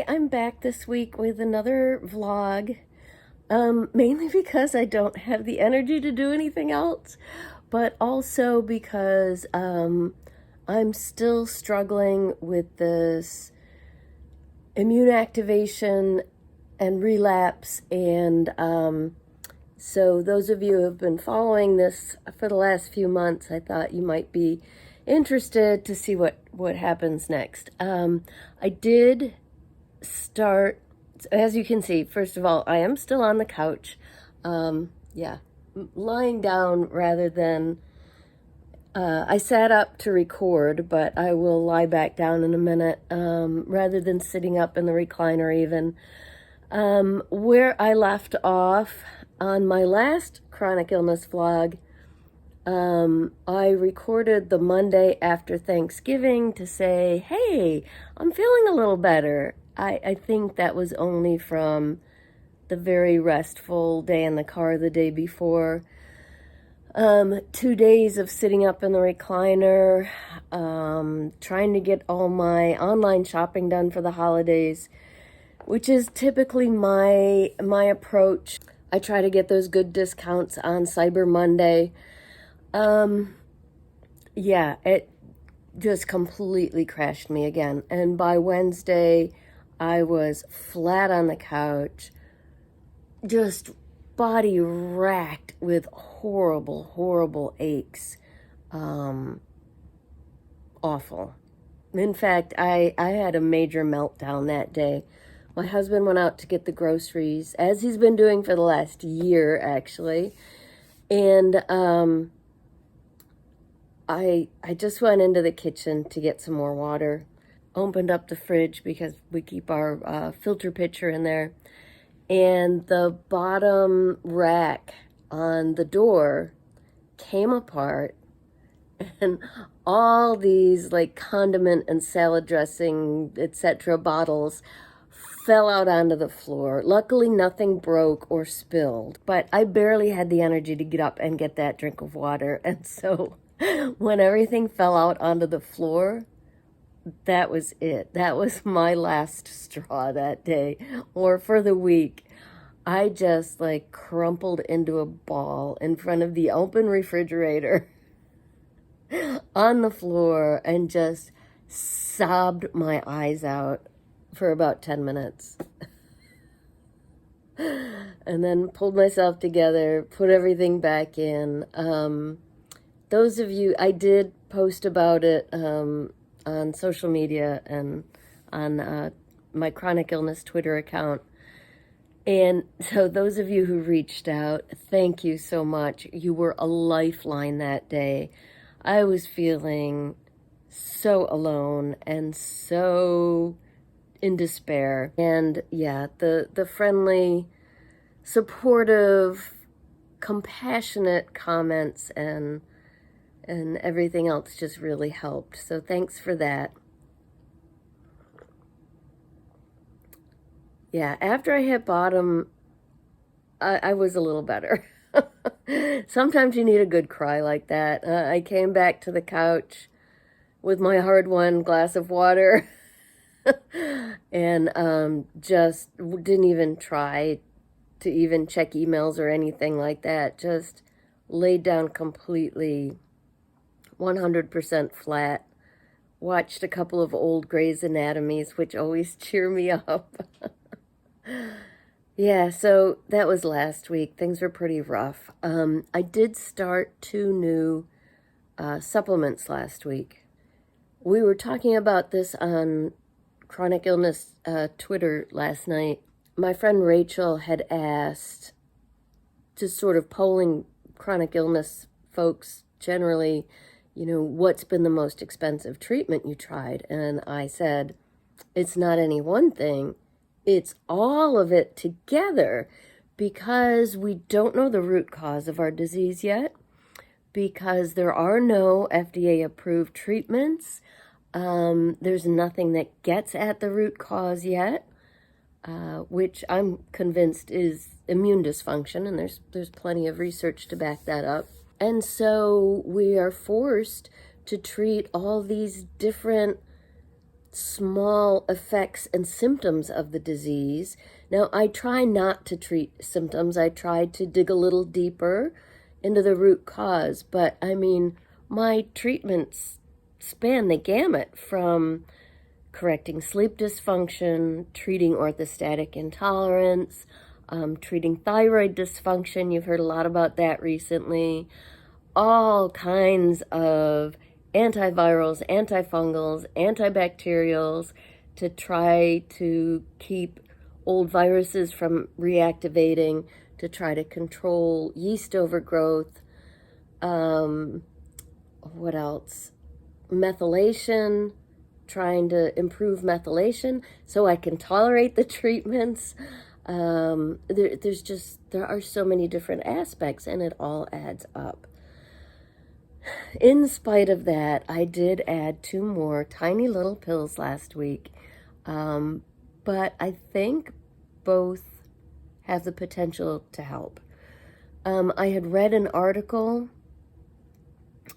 Hi, I'm back this week with another vlog, mainly because I don't have the energy to do anything else, but also because I'm still struggling with this immune activation and relapse, and so those of you who have been following this for the last few months, I thought you might be interested to see what happens next. I did start, as you can see, first of all, I am still on the couch. Lying down rather than, I sat up to record, but I will lie back down in a minute, rather than sitting up in the recliner even. Where I left off on my last chronic illness vlog, I recorded the Monday after Thanksgiving to say, hey, I'm feeling a little better. I think that was only from the very restful day in the car the day before. 2 days of sitting up in the recliner, trying to get all my online shopping done for the holidays, which is typically my approach. I try to get those good discounts on Cyber Monday. It just completely crashed me again. And by Wednesday, I was flat on the couch, just body racked with horrible, horrible aches. Awful. In fact, I had a major meltdown that day. My husband went out to get the groceries, as he's been doing for the last year, actually. And I just went into the kitchen to get some more water, opened up the fridge because we keep our filter pitcher in there, and the bottom rack on the door came apart, and all these like condiment and salad dressing, etc. bottles fell out onto the floor. Luckily, nothing broke or spilled, but I barely had the energy to get up and get that drink of water. And so when everything fell out onto the floor, that was it. That was my last straw that day, or for the week. I just like crumpled into a ball in front of the open refrigerator on the floor and just sobbed my eyes out for about 10 minutes. And then pulled myself together, put everything back in. Those of you, I did post about it on social media and on my chronic illness Twitter account. And so those of you who reached out, thank you so much. You were a lifeline that day. I was feeling so alone and so in despair. And yeah, the friendly, supportive, compassionate comments and everything else just really helped. So thanks for that. Yeah, after I hit bottom, I was a little better. Sometimes you need a good cry like that. I came back to the couch with my hard-won glass of water and just didn't even try to even check emails or anything like that. Just laid down completely 100% flat. Watched a couple of old Grey's Anatomies, which always cheer me up. Yeah, so that was last week. Things were pretty rough. I did start 2 new supplements last week. We were talking about this on Chronic Illness Twitter last night. My friend Rachel had asked, just sort of polling chronic illness folks generally, what's been the most expensive treatment you tried? And I said, it's not any one thing. It's all of it together, because we don't know the root cause of our disease yet, because there are no FDA-approved treatments. There's nothing that gets at the root cause yet, which I'm convinced is immune dysfunction, and there's plenty of research to back that up. And so we are forced to treat all these different small effects and symptoms of the disease. Now, I try not to treat symptoms. I try to dig a little deeper into the root cause. But I mean, my treatments span the gamut from correcting sleep dysfunction, treating orthostatic intolerance, treating thyroid dysfunction. You've heard a lot about that recently. All kinds of antivirals, antifungals, antibacterials to try to keep old viruses from reactivating, to try to control yeast overgrowth. What else? Methylation, trying to improve methylation so I can tolerate the treatments. There are so many different aspects, and it all adds up. In spite of that, I did add 2 more tiny little pills last week, but I think both have the potential to help. I had read an article,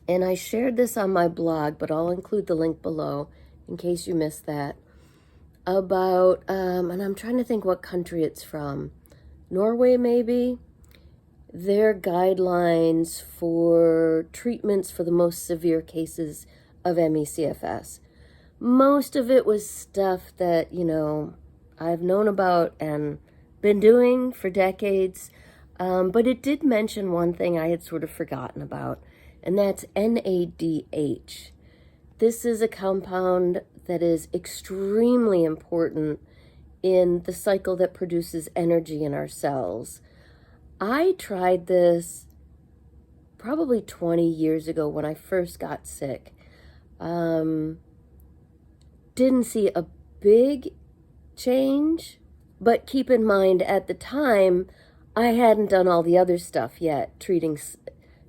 and I shared this on my blog, but I'll include the link below in case you missed that, about, and I'm trying to think what country it's from, Norway maybe, their guidelines for treatments for the most severe cases of ME/CFS. Most of it was stuff that, I've known about and been doing for decades, but it did mention one thing I had sort of forgotten about, and that's NADH. This is a compound that is extremely important in the cycle that produces energy in our cells. I tried this probably 20 years ago when I first got sick. Didn't see a big change, but keep in mind at the time, I hadn't done all the other stuff yet, treating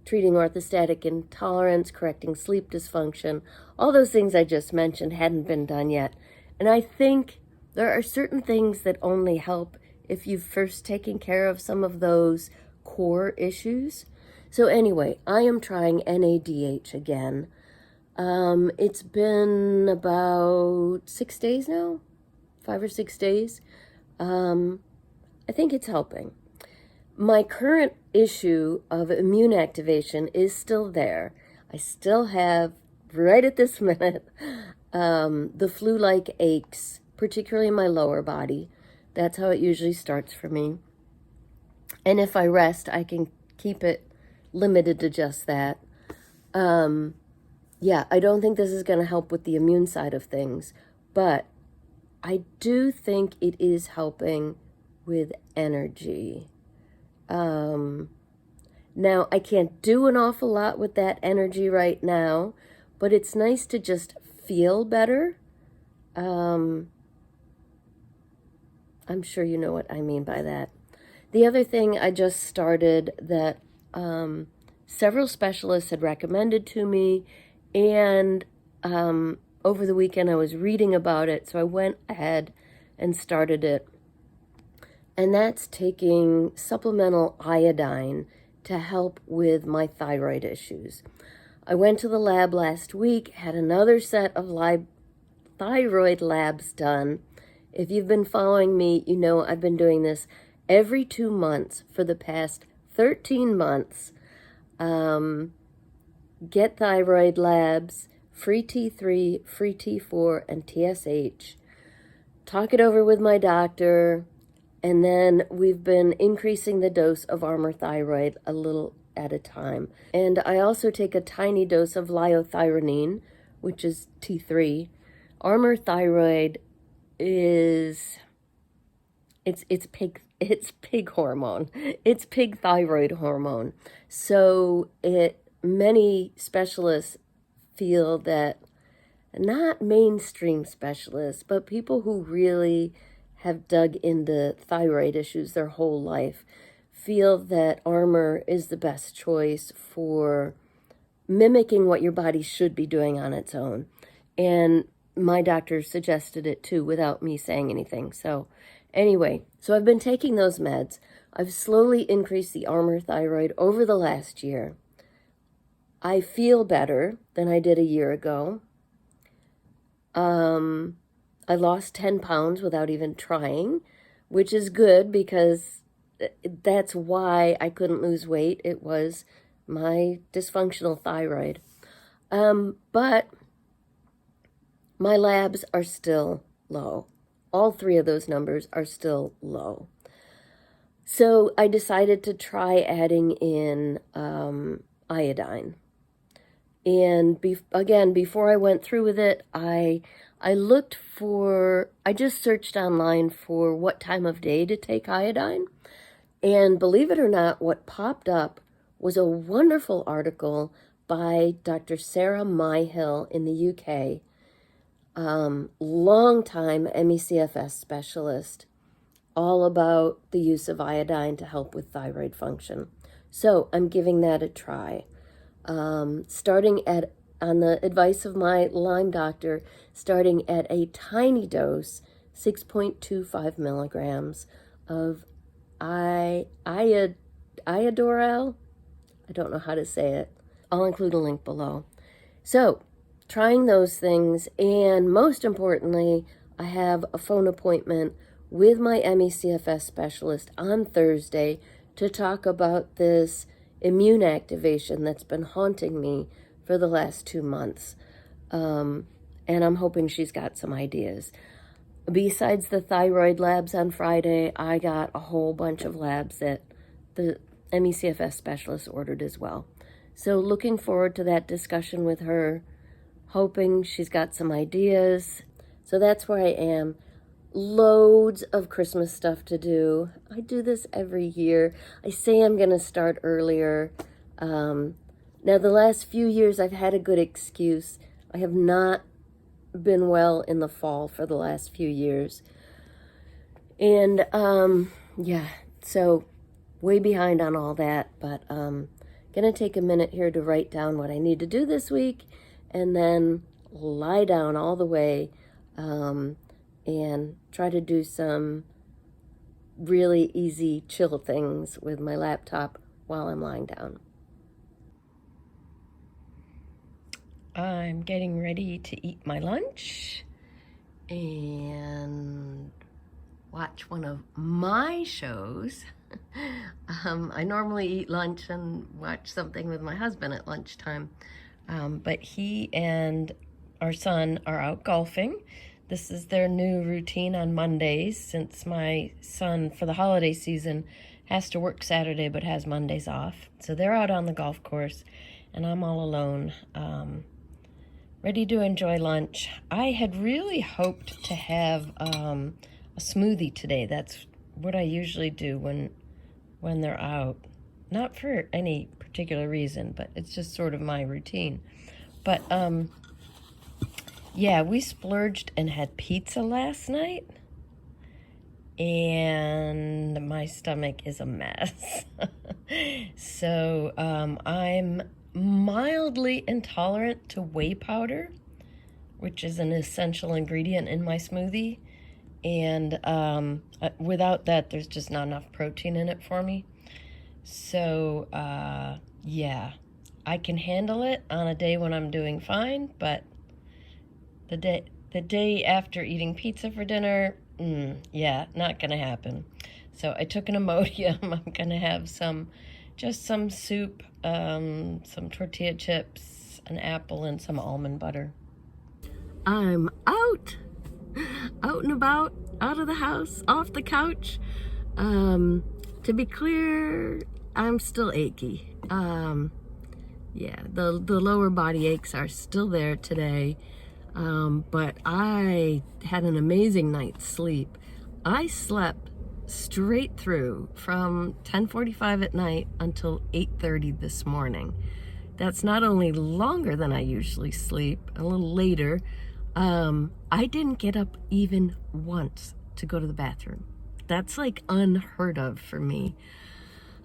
orthostatic intolerance, correcting sleep dysfunction. All those things I just mentioned hadn't been done yet. And I think there are certain things that only help if you've first taken care of some of those core issues. So anyway, I am trying NADH again. It's been about 6 days now, 5 or 6 days. I think it's helping. My current issue of immune activation is still there. I still have, right at this minute, the flu-like aches, particularly in my lower body. That's how it usually starts for me. And if I rest, I can keep it limited to just that. Yeah, I don't think this is going to help with the immune side of things, but I do think it is helping with energy. Now, I can't do an awful lot with that energy right now, but it's nice to just feel better. I'm sure you know what I mean by that. The other thing I just started that several specialists had recommended to me, and over the weekend I was reading about it, so I went ahead and started it. And that's taking supplemental iodine to help with my thyroid issues. I went to the lab last week, had another set of thyroid labs done. If you've been following me, you know I've been doing this every 2 months for the past 13 months. Get thyroid labs, free T3, free T4, and TSH. Talk it over with my doctor. And then we've been increasing the dose of Armour Thyroid a little at a time. And I also take a tiny dose of liothyronine, which is T3. Armour Thyroid is, it's pig hormone. It's pig thyroid hormone. So many specialists feel that, not mainstream specialists, but people who really have dug into thyroid issues their whole life, feel that Armour is the best choice for mimicking what your body should be doing on its own. And my doctor suggested it too without me saying anything. So anyway, so I've been taking those meds. I've slowly increased the Armour Thyroid over the last year. I feel better than I did a year ago. I lost 10 pounds without even trying, which is good because that's why I couldn't lose weight. It was my dysfunctional thyroid. But my labs are still low. All three of those numbers are still low. So I decided to try adding in iodine. And again, before I went through with it, I just searched online for what time of day to take iodine. And believe it or not, what popped up was a wonderful article by Dr. Sarah Myhill in the UK, longtime MECFS specialist, all about the use of iodine to help with thyroid function. So I'm giving that a try. Starting on the advice of my Lyme doctor, starting at a tiny dose, 6.25 milligrams of iodorel. I don't know how to say it. I'll include a link below. So, trying those things, and most importantly, I have a phone appointment with my MECFS specialist on Thursday to talk about this immune activation that's been haunting me for the last 2 months. And I'm hoping she's got some ideas. Besides the thyroid labs on Friday, I got a whole bunch of labs that the MECFS specialist ordered as well. So looking forward to that discussion with her, hoping she's got some ideas. So that's where I am. Loads of Christmas stuff to do. I do this every year. I say I'm going to start earlier. Now, the last few years, I've had a good excuse. I have not been well in the fall for the last few years. And, yeah, so way behind on all that. But going to take a minute here to write down what I need to do this week and then lie down all the way and try to do some really easy, chill things with my laptop while I'm lying down. I'm getting ready to eat my lunch and watch one of my shows. I normally eat lunch and watch something with my husband at lunchtime, but he and our son are out golfing. This is their new routine on Mondays, since my son, for the holiday season, has to work Saturday but has Mondays off. So they're out on the golf course, and I'm all alone, ready to enjoy lunch. I had really hoped to have a smoothie today. That's what I usually do when they're out. Not for any particular reason, but it's just sort of my routine. But yeah, we splurged and had pizza last night, and my stomach is a mess. So I'm mildly intolerant to whey powder, which is an essential ingredient in my smoothie. And without that, there's just not enough protein in it for me. So, yeah, I can handle it on a day when I'm doing fine, but the day after eating pizza for dinner, yeah, not gonna happen. So I took an Imodium. I'm gonna have some soup, some tortilla chips, an apple, and some almond butter. I'm out and about, out of the house, off the couch. To be clear, I'm still achy. Yeah, the lower body aches are still there today. But I had an amazing night's sleep. I slept straight through from 10:45 at night until 8:30 this morning. That's not only longer than I usually sleep, a little later. I didn't get up even once to go to the bathroom. That's like unheard of for me.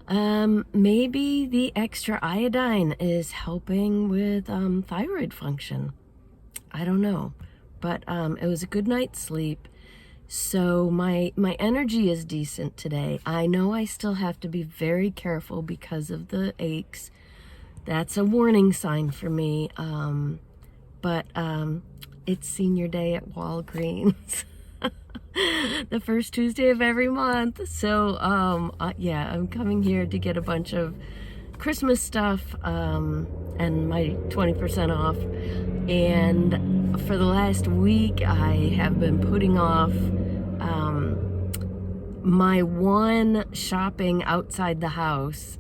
Maybe the extra iodine is helping with thyroid function. I don't know, but it was a good night's sleep. So my energy is decent today. I know I still have to be very careful because of the aches. That's a warning sign for me. But it's senior day at Walgreens. The first Tuesday of every month. So, yeah, I'm coming here to get a bunch of Christmas stuff and my 20% off. And for the last week, I have been putting off my one shopping outside the house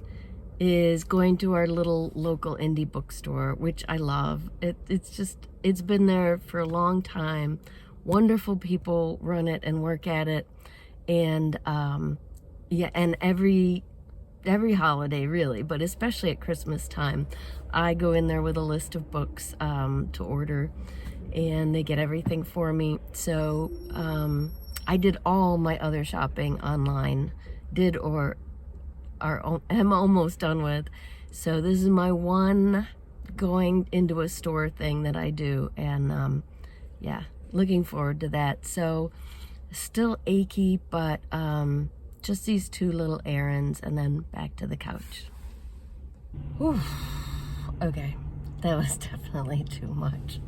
is going to our little local indie bookstore, which I love. It's been there for a long time. Wonderful people run it and work at it. And yeah, and every holiday really, but especially at Christmas time, I go in there with a list of books to order, and they get everything for me. So I did all my other shopping online, am almost done with. So this is my one going into a store thing that I do, and yeah, looking forward to that. So still achy, but just these 2 little errands and then back to the couch. Whew. Okay, that was definitely too much.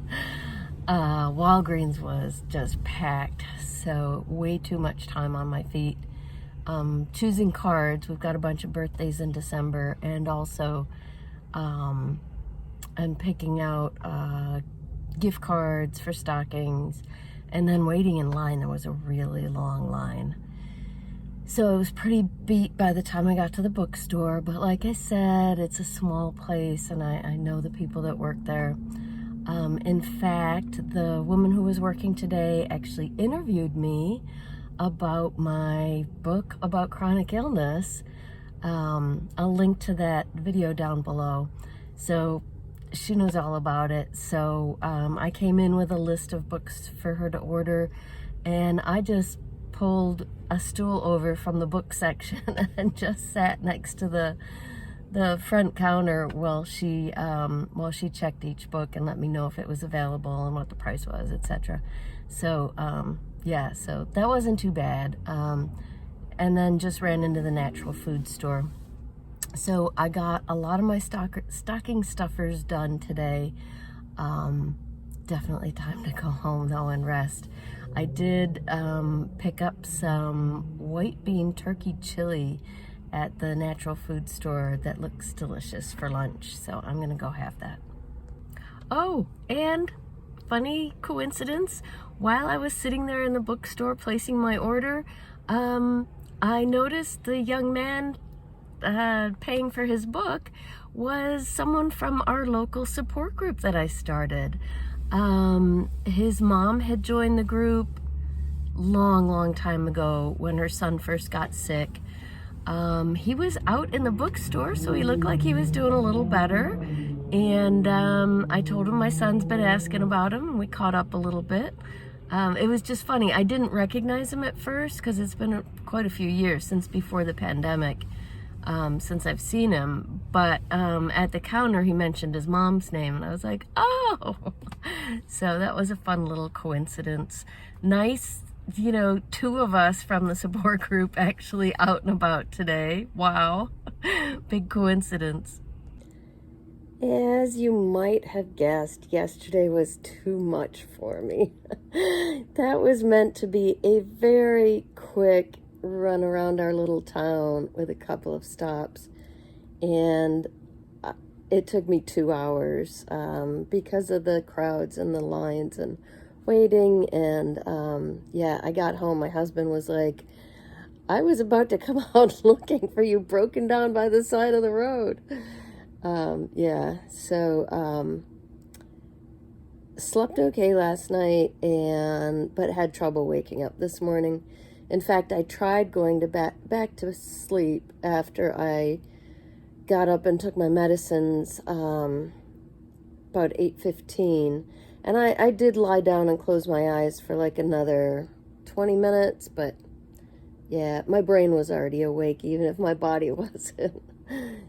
Walgreens was just packed, so way too much time on my feet. Choosing cards. We've got a bunch of birthdays in December, and also I'm picking out gift cards for stockings, and then waiting in line. There was a really long line. So I was pretty beat by the time I got to the bookstore, but like I said, it's a small place, and I know the people that work there. In fact, the woman who was working today actually interviewed me about my book about chronic illness. I'll link to that video down below. So she knows all about it. So I came in with a list of books for her to order, and I just pulled a stool over from the book section and just sat next to the front counter while she checked each book and let me know if it was available and what the price was, etc. So yeah, so that wasn't too bad. And then just ran into the natural food store. So I got a lot of my stocking stuffers done today. Definitely time to go home though and rest. I did pick up some white bean turkey chili at the natural food store that looks delicious for lunch, so I'm gonna go have that. Oh, and funny coincidence, while I was sitting there in the bookstore placing my order, I noticed the young man paying for his book was someone from our local support group that I started. His mom had joined the group long time ago when her son first got sick. He was out in the bookstore, so he looked like he was doing a little better. And I told him my son's been asking about him, and we caught up a little bit. It was just funny. I didn't recognize him at first because it's been quite a few years since before the pandemic since I've seen him. But at the counter, he mentioned his mom's name, and I was like, oh! So that was a fun little coincidence. Nice, 2 of us from the support group actually out and about today. Wow. Big coincidence. As you might have guessed, yesterday was too much for me. That was meant to be a very quick run around our little town with a couple of stops, and it took me 2 hours because of the crowds and the lines and waiting. And yeah, I got home. My husband was like, I was about to come out looking for you broken down by the side of the road. Yeah, so slept okay last night, but had trouble waking up this morning. In fact, I tried going to back to sleep after I got up and took my medicines about 8:15, and I did lie down and close my eyes for like another 20 minutes, but yeah, my brain was already awake even if my body wasn't.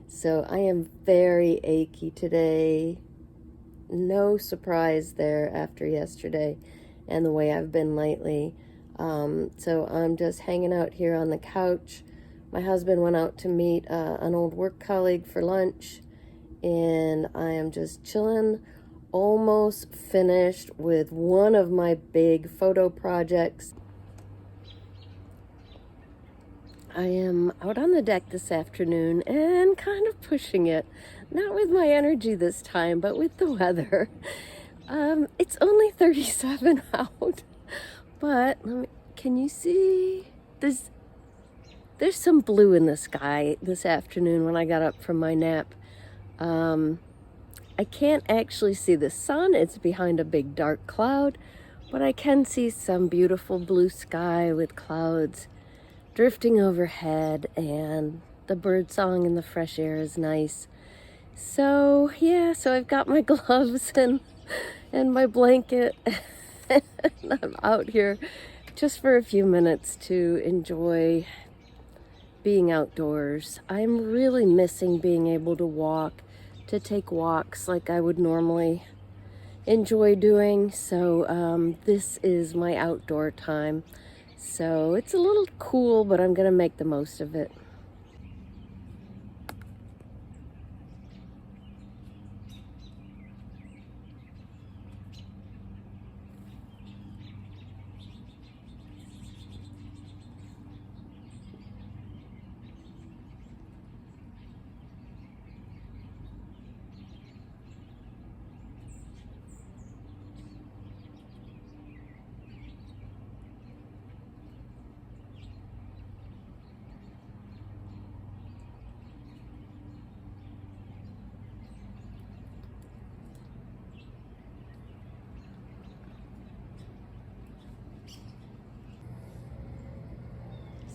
So I am very achy today. No surprise there after yesterday and the way I've been lately. So I'm just hanging out here on the couch. My husband went out to meet an old work colleague for lunch, and I am just chilling almost finished with one of my big photo projects. I am out on the deck this afternoon and kind of pushing it. Not with my energy this time, but with the weather. It's only 37 out, but can you see? There's some blue in the sky this afternoon when I got up from my nap. I can't actually see the sun. It's behind a big dark cloud, but I can see some beautiful blue sky with clouds drifting overhead, and the bird song in the fresh air is nice. So yeah, so I've got my gloves and my blanket and I'm out here just for a few minutes to enjoy being outdoors. I'm really missing being able to take walks like I would normally enjoy doing. So this is my outdoor time. So it's a little cool, but I'm gonna make the most of it.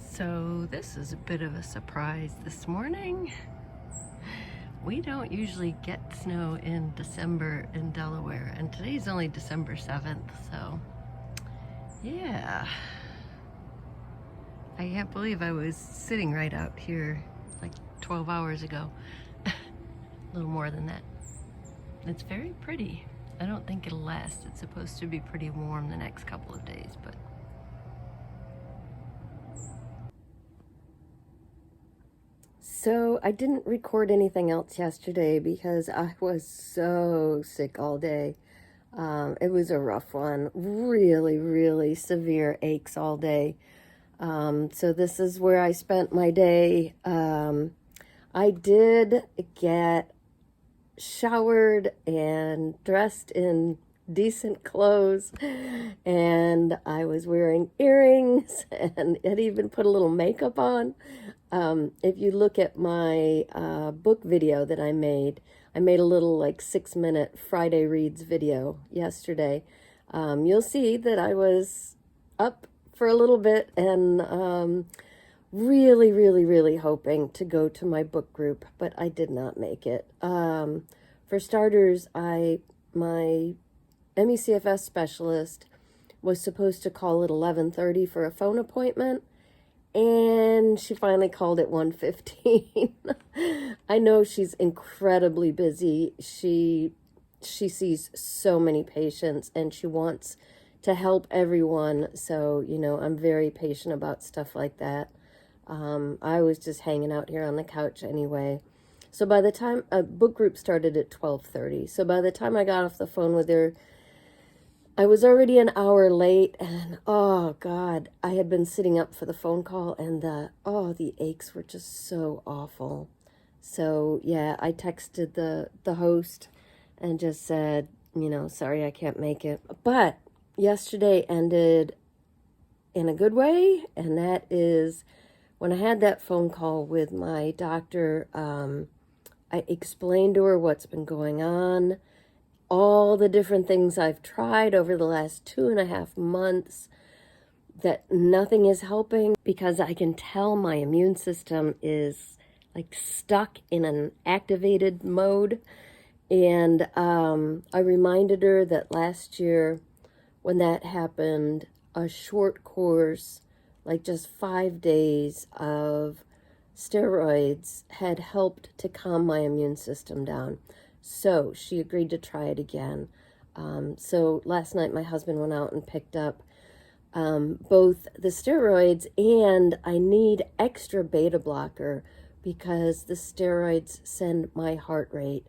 So this is a bit of a surprise this morning. We don't usually get snow in December in Delaware, and today's only December 7th, so yeah. I can't believe I was sitting right out here like 12 hours ago. A little more than that. It's very pretty. I don't think it'll last. It's supposed to be pretty warm the next couple of days, but so I didn't record anything else yesterday because I was so sick all day. It was a rough one. Really, really severe aches all day. So this is where I spent my day. I did get showered and dressed in decent clothes, and I was wearing earrings and had even put a little makeup on. If you look at my book video that I made a little like 6-minute Friday Reads video yesterday. You'll see that I was up for a little bit and really, really, really hoping to go to my book group, but I did not make it. For starters, my MECFS specialist was supposed to call at 11:30 for a phone appointment, and she finally called at 1:15. I know she's incredibly busy. She sees so many patients and she wants to help everyone. So, I'm very patient about stuff like that. I was just hanging out here on the couch anyway. So by the time book group started at 12:30. So by the time I got off the phone with her, I was already an hour late, and oh God, I had been sitting up for the phone call, and the aches were just so awful. So yeah, I texted the host and just said, sorry, I can't make it. But yesterday ended in a good way, and that is when I had that phone call with my doctor. I explained to her what's been going on, all the different things I've tried over the last 2.5 months, that nothing is helping because I can tell my immune system is like stuck in an activated mode. And I reminded her that last year when that happened, a short course, like just 5 days of steroids had helped to calm my immune system down. So she agreed to try it again. So last night my husband went out and picked up both the steroids, and I need extra beta blocker because the steroids send my heart rate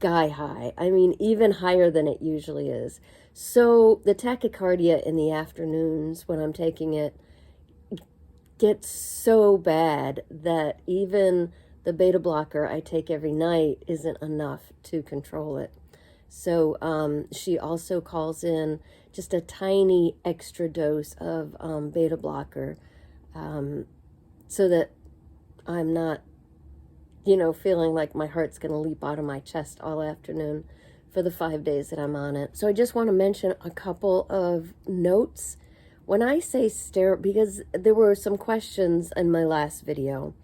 sky high. I mean, even higher than it usually is. So the tachycardia in the afternoons when I'm taking it gets so bad that even the beta blocker I take every night isn't enough to control it. So she also calls in just a tiny extra dose of beta blocker so that I'm not, feeling like my heart's going to leap out of my chest all afternoon for the 5 days that I'm on it. So I just want to mention a couple of notes. When I say steroid, because there were some questions in my last video,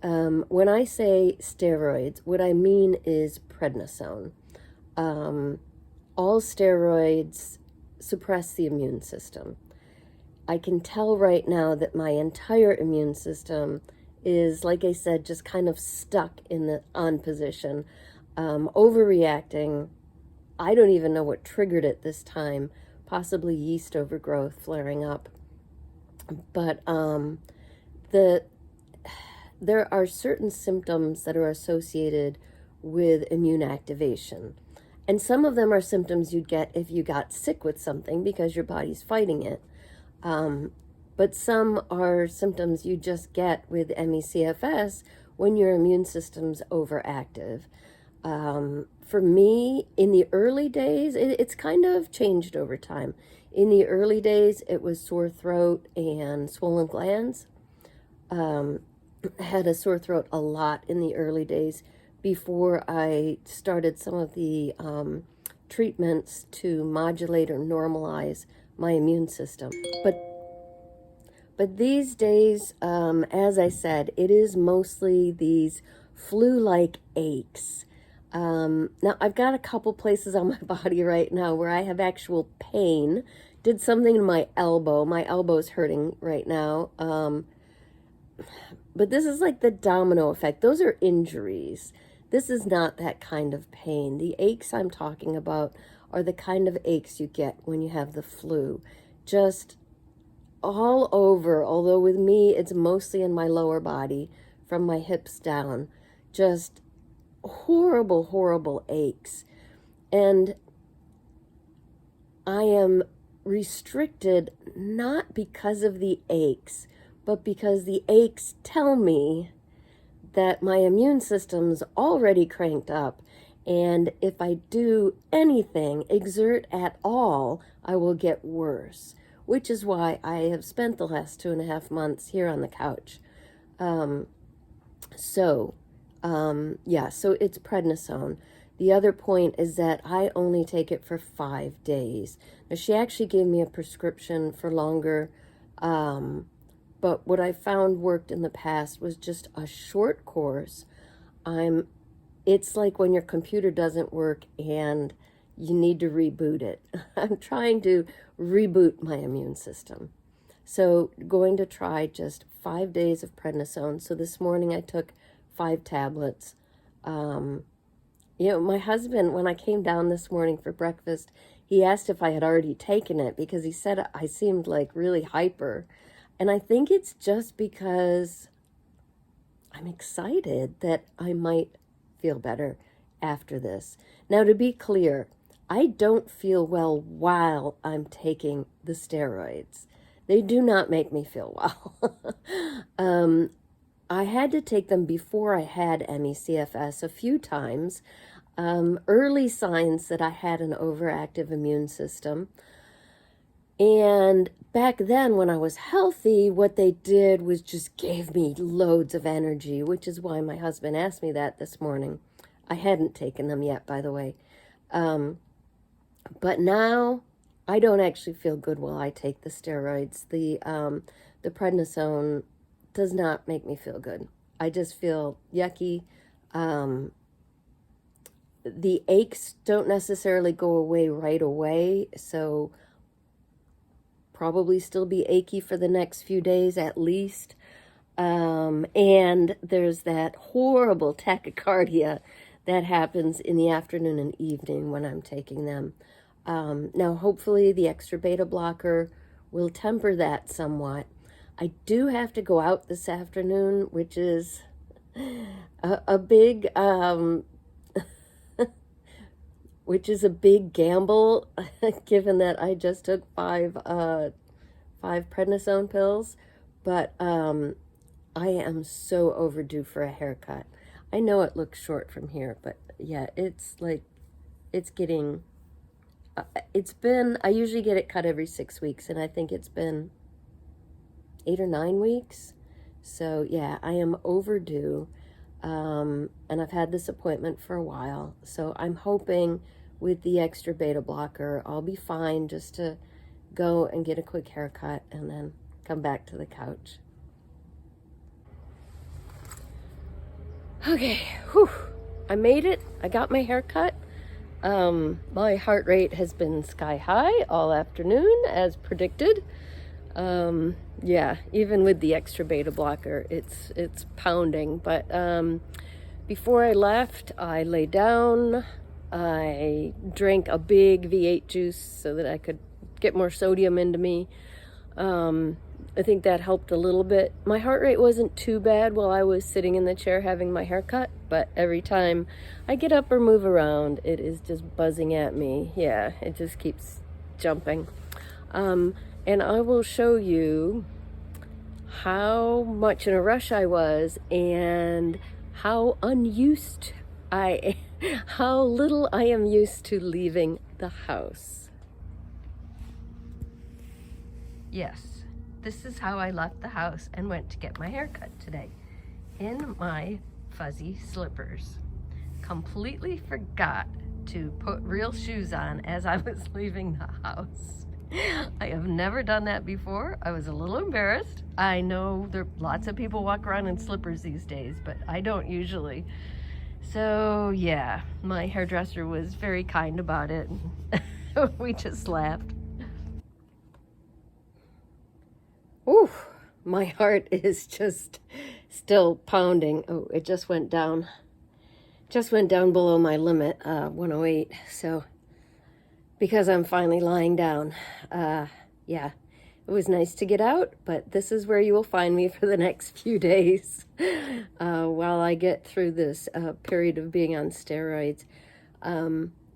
when I say steroids, what I mean is prednisone. All steroids suppress the immune system. I can tell right now that my entire immune system is, like I said, just kind of stuck in the on position, overreacting. I don't even know what triggered it this time, possibly yeast overgrowth flaring up. But there are certain symptoms that are associated with immune activation. And some of them are symptoms you'd get if you got sick with something because your body's fighting it. But some are symptoms you just get with ME/CFS when your immune system's overactive. For me, in the early days, it's kind of changed over time. In the early days, it was sore throat and swollen glands. Had a sore throat a lot in the early days before I started some of the treatments to modulate or normalize my immune system. But these days, as I said, it is mostly these flu-like aches. Now, I've got a couple places on my body right now where I have actual pain. Did something in my elbow. My elbow's hurting right now. But this is like the domino effect. Those are injuries. This is not that kind of pain. The aches I'm talking about are the kind of aches you get when you have the flu. Just all over, although with me it's mostly in my lower body, from my hips down. Just horrible, horrible aches. And I am restricted not because of the aches, but because the aches tell me that my immune system's already cranked up, and if I do anything, exert at all, I will get worse, which is why I have spent the last 2.5 months here on the couch. So it's prednisone. The other point is that I only take it for 5 days. Now, she actually gave me a prescription for longer, but what I found worked in the past was just a short course. It's like when your computer doesn't work and you need to reboot it. I'm trying to reboot my immune system. So going to try just 5 days of prednisone. So this morning I took 5 tablets. My husband, when I came down this morning for breakfast, he asked if I had already taken it because he said I seemed like really hyper. And I think it's just because I'm excited that I might feel better after this. Now, to be clear, I don't feel well while I'm taking the steroids. They do not make me feel well. I had to take them before I had ME/CFS a few times. Early signs that I had an overactive immune system. And back then, when I was healthy, what they did was just gave me loads of energy, which is why my husband asked me that this morning. I hadn't taken them yet, by the way. But now, I don't actually feel good while I take the steroids. The prednisone does not make me feel good. I just feel yucky. The aches don't necessarily go away right away, so probably still be achy for the next few days at least. And there's that horrible tachycardia that happens in the afternoon and evening when I'm taking them. Now, hopefully the extra beta blocker will temper that somewhat. I do have to go out this afternoon, which is a big which is a big gamble given that I just took five prednisone pills. But I am so overdue for a haircut. I know it looks short from here, but yeah, it's like, it's getting, I usually get it cut every 6 weeks, and I think it's been 8 or 9 weeks. So yeah, I am overdue. And I've had this appointment for a while. So I'm hoping with the extra beta blocker, I'll be fine just to go and get a quick haircut and then come back to the couch. Okay, whew, I made it. I got my haircut. My heart rate has been sky high all afternoon as predicted. Yeah, even with the extra beta blocker, it's pounding. But before I left, I lay down. I drank a big V8 juice so that I could get more sodium into me. I think that helped a little bit. My heart rate wasn't too bad while I was sitting in the chair having my haircut, but every time I get up or move around, it is just buzzing at me. Yeah, it just keeps jumping. And I will show you how much in a rush I was and how how little I am used to leaving the house. Yes, this is how I left the house and went to get my haircut today. In my fuzzy slippers. Completely forgot to put real shoes on as I was leaving the house. I have never done that before. I was a little embarrassed. I know there lots of people walk around in slippers these days, but I don't usually. So yeah, my hairdresser was very kind about it. We just laughed. Ooh, my heart is just still pounding. Oh, it just went down. Just went down below my limit, 108. So, because I'm finally lying down. Yeah, it was nice to get out, but this is where you will find me for the next few days while I get through this period of being on steroids.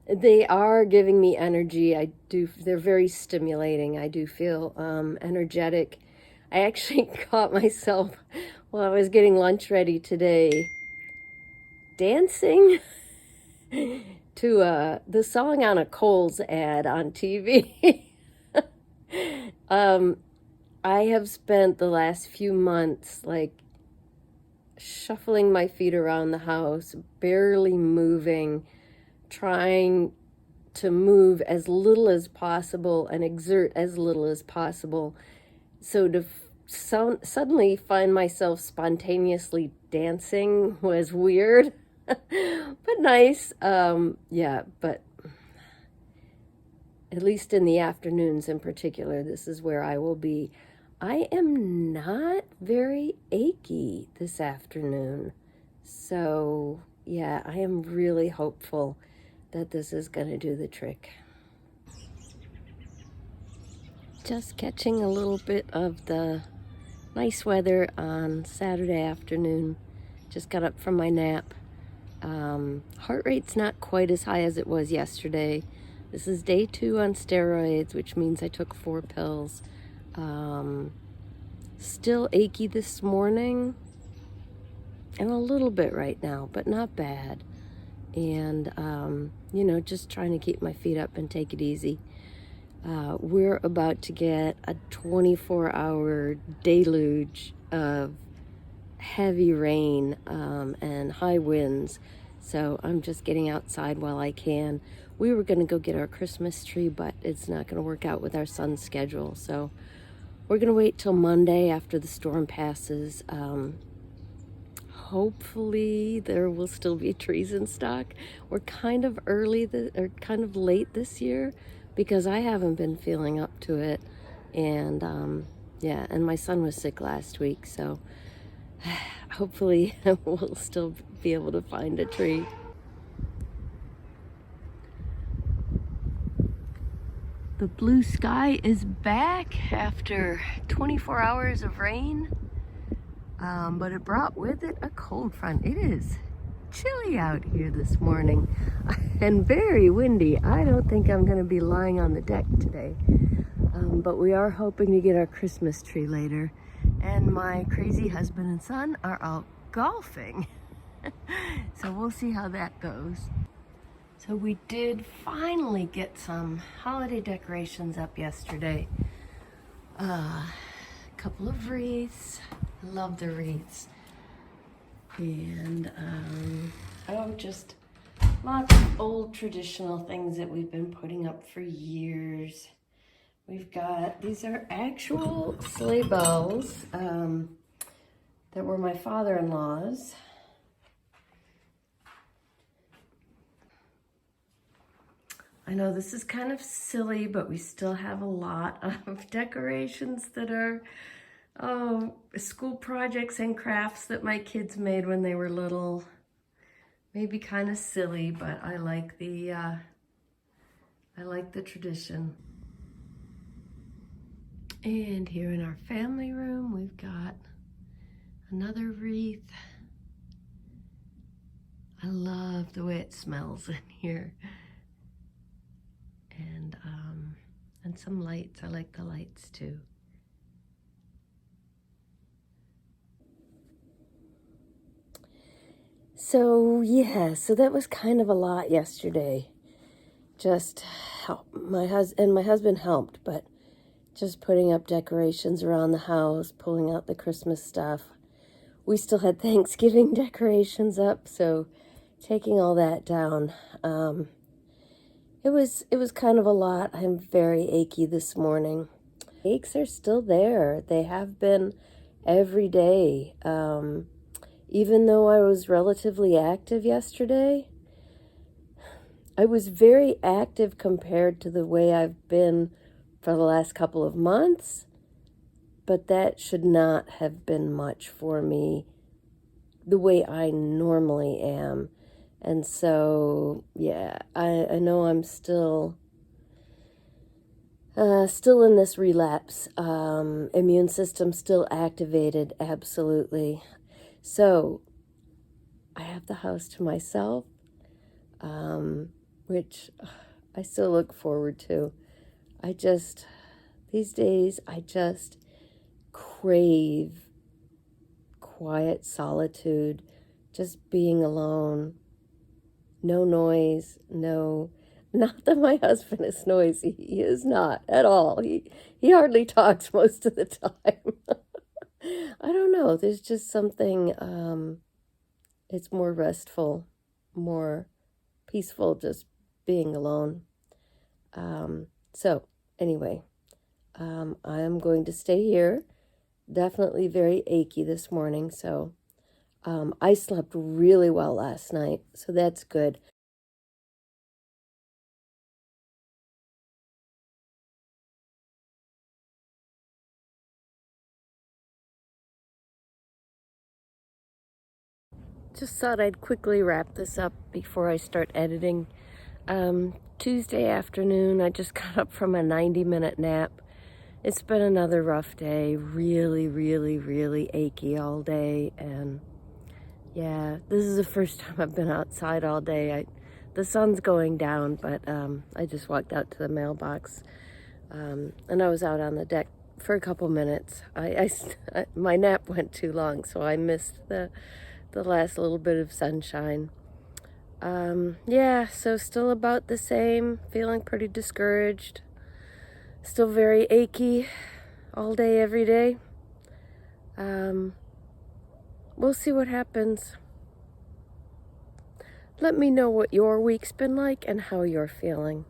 They are giving me energy. They're very stimulating. I do feel energetic. I actually caught myself while I was getting lunch ready today dancing to the song on a Kohl's ad on TV. I have spent the last few months like shuffling my feet around the house, barely moving, trying to move as little as possible and exert as little as possible. So to suddenly find myself spontaneously dancing was weird, but nice. Yeah, but at least in the afternoons in particular, this is where I will be. I am not very achy this afternoon. So yeah, I am really hopeful that this is going to do the trick. Just catching a little bit of the nice weather on Saturday afternoon. Just got up from my nap. Heart rate's not quite as high as it was yesterday. This is day 2 on steroids, which means I took 4 pills. Still achy this morning and a little bit right now, but not bad. And, you know, just trying to keep my feet up and take it easy. We're about to get a 24-hour deluge of heavy rain and high winds. So I'm just getting outside while I can. We were going to go get our Christmas tree, but it's not going to work out with our son's schedule. So we're going to wait till Monday after the storm passes. Hopefully there will still be trees in stock. We're kind of kind of late this year because I haven't been feeling up to it. And yeah, and my son was sick last week, so hopefully we'll still be able to find a tree. The blue sky is back after 24 hours of rain, but it brought with it a cold front. It is chilly out here this morning and very windy. I don't think I'm going to be lying on the deck today, but we are hoping to get our Christmas tree later, and my crazy husband and son are out golfing. So we'll see how that goes. So we did finally get some holiday decorations up yesterday. A couple of wreaths. I love the wreaths. And just lots of old traditional things that we've been putting up for years. We've got, these are actual sleigh bells that were my father-in-law's. I know this is kind of silly, but we still have a lot of decorations that are school projects and crafts that my kids made when they were little. Maybe kind of silly, but I like the tradition. And here in our family room, we've got another wreath. I love the way it smells in here. And some lights. I like the lights too. So yeah, so that was kind of a lot yesterday. Just my husband helped, but just putting up decorations around the house, pulling out the Christmas stuff. We still had Thanksgiving decorations up, so taking all that down. It was kind of a lot. I'm very achy this morning. Aches are still there. They have been every day. Even though I was relatively active yesterday, I was very active compared to the way I've been for the last couple of months, but that should not have been much for me the way I normally am. And so, yeah, I know I'm still in this relapse. Immune system still activated, absolutely. So, I have the house to myself, which I still look forward to. These days, I just crave quiet solitude, just being alone. No noise, not that my husband is noisy. He is not at all. He hardly talks most of the time. I don't know. There's just something, it's more restful, more peaceful, just being alone. So anyway, I'm going to stay here. Definitely very achy this morning, so I slept really well last night, so that's good. Just thought I'd quickly wrap this up before I start editing. Tuesday afternoon, I just got up from a 90-minute nap. It's been another rough day, really, really, really achy all day, and yeah, this is the first time I've been outside all day. The sun's going down, but I just walked out to the mailbox, and I was out on the deck for a couple minutes. My nap went too long, so I missed the last little bit of sunshine. Yeah, so still about the same, feeling pretty discouraged, still very achy all day, every day. We'll see what happens. Let me know what your week's been like and how you're feeling.